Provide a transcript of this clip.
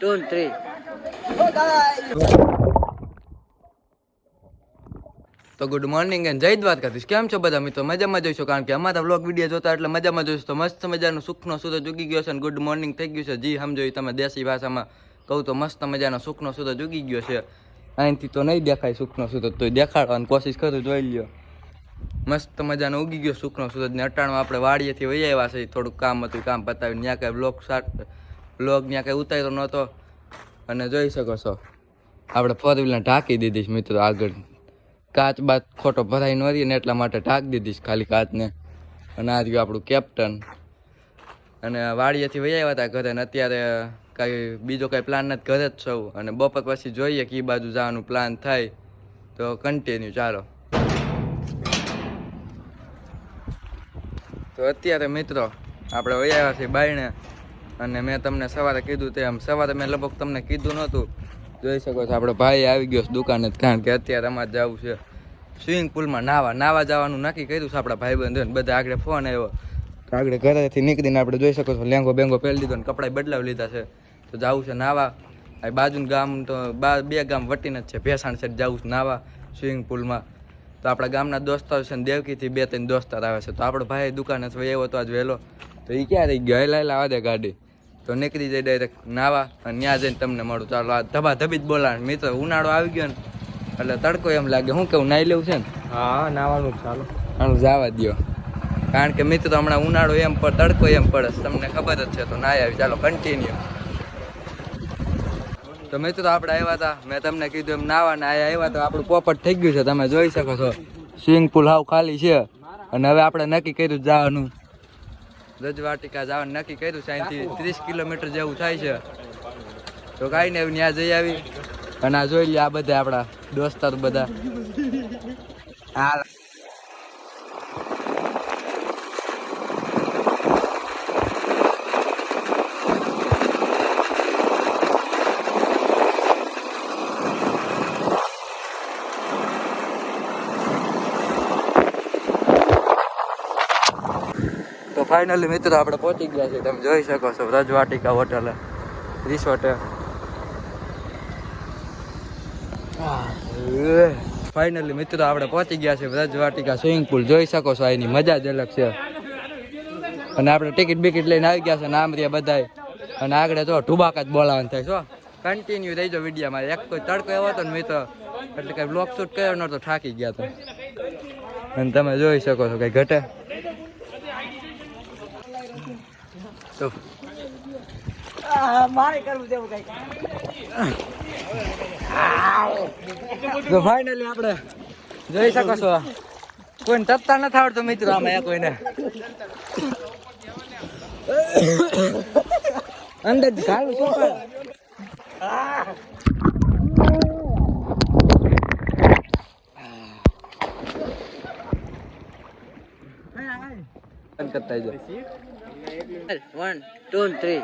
2 and 3. તો good morning and જય દ્વારકાધીશ. કેમ છો બધા મિત્રો? મજામાં જોઈશો, કારણ કે અમારા વ્લોગ વિડીયો જોતા એટલે મજામાં જોઈશો. તો મસ્ત મજાનો સુખનો સૂરજ ઉગી ગયો છે અને ગુડ મોર્નિંગ થઈ ગયું છે. જી સમજો એ તમે દેશી ભાષામાં કહું તો મસ્ત મજાનો સુખનો સૂરજ ઉગી ગયો છે. અહીંથી તો નહીં દેખાય સુખનો સૂરજ, તો દેખાડવાની કોશિશ કરું, જોઈ લ્યો. મસ્ત મજાનો ઉગી ગયો સુખનો સૂરજ ને અટાણમાં આપણે વાડીએથી વહી આવ્યા છે. થોડુંક કામ હતું, કામ પતાવીને ત્યાં કાંઈ બ્લોગ ત્યાં કાંઈ ઉતાર્યો નહોતો. અને જોઈ શકો છો આપણે ફોર વ્હીલર ઢાંકી દીધી છે મિત્રો. આગળ કાચ બાદ ખોટો ભરાઈ ન રહી ને એટલા માટે ઢાંકી દીધી ખાલી કાચને. અને આ રહ્યું આપણું કેપ્ટન. અને વાડીએથી વહી આવ્યા હતા ઘરે ને અત્યારે કાંઈ બીજો કાંઈ પ્લાન નથી, ઘરે જ સૌ. અને બપોર પછી જોઈએ કે એ બાજુ જવાનું પ્લાન થાય તો કન્ટિન્યુ ચાલો. તો અત્યારે મિત્રો આપણે વહી આવ્યા છીએ બાયણે. અને મેં તમને સવારે કીધું તેમ, સવારે મેં લગભગ તમને કીધું નહોતું. જોઈ શકો છો આપણો ભાઈ આવી ગયો છે દુકાને જ, કારણ કે અત્યારે અમારે જવું છે સ્વિમિંગ પુલમાં નાવા જવાનું નક્કી કર્યું છે આપણા ભાઈબંધોને. બધા આગળ ફોન આવ્યો તો આગળ ઘરેથી નીકળીને આપણે જોઈ શકો છો લેંગો બેંગો પહેરી લીધો ને કપડાં બદલાવી લીધા છે. તો જવું છે નાવા. આ બાજુનું ગામ તો બે ગામ વટીને જ છે, ભેસાણ સાઈડ જવું છે નાવા સ્વિમિંગ પુલમાં. તો આપણા ગામના દોસ્તાર છે ને દેવકીથી 2-3 દોસ્તાર આવે છે. તો આપણો ભાઈ દુકાને જ આવ્યો હતો આજ વહેલો. તો એ ક્યાં રહી ગયો? હેલા આવા દે ગાડી. તો નીકળી જાય ડાયરેક્ટ નાવા અને ત્યાં જઈને તમને મળું. ચાલો આ ધબી જ બોલાવે મિત્રો. ઉનાળો આવી ગયો ને એટલે તડકો એમ લાગે. શું કેવું, નાઈ લેવું છે ને? હા, નાવાનું ચાલો. હાલું જવા દો, કારણ કે મિત્રો હમણાં ઉનાળો એમ પર તડકો એમ પડે તમને ખબર જ છે. તો નાઈ આવી, ચાલો કન્ટિન્યુ. તો મિત્રો આપણે આવ્યા હતા, મેં તમને કીધું એમ નાવા ને આવ્યા તો આપણું પોપટ થઈ ગયું છે. તમે જોઈ શકો છો સ્વિમિંગ પુલ હાવ ખાલી છે. અને હવે આપણે નક્કી કર્યું જવાનું રજવાટિકા જવાનું નક્કી કર્યું છે. અહીંથી 30 કિલોમીટર જેવું થાય છે. તો કાંઈ નહીં, ત્યાં જઈ આવી. અને આ જોઈ લે આ બધા આપણા દોસ્તાર બધા. હા તો ફાઇનલી મિત્રો આપણે પહોંચી ગયા છીએ. તમે જોઈ શકો છો રજવાટિકા હોટલ રિસોર્ટ. ફાઇનલી મિત્રો આપણે પહોંચી ગયા છે રજવાટિકા સ્વિમિંગ પુલ. જોઈ શકો છો એની મજા જ અલગ છે. અને આપણે ટિકિટ બિકિટ લઈને આવી ગયા છે નામ રહ્યા બધાય. અને આગળ જો ઢુબાકા જ બોલાવાનું થાય. શું કન્ટિન્યુ થઈ જાવ વિડીયોમાં. એક કોઈ તડકો એવો હતો ને મિત્રો એટલે કઈ બ્લોગ શૂટ કર્યો નતો, થાકી ગયા હતા. અને તમે જોઈ શકો છો કઈ ઘટે તો મારે કરવું તેવું કઈ. તો ફાઇનલી આપણે જોઈ શકો છો કોઈને તપતા નથી આવડતું મિત્રો આમાં. કોઈને અંદર ઘાલું શું કરતા જો 1, 2 and 3.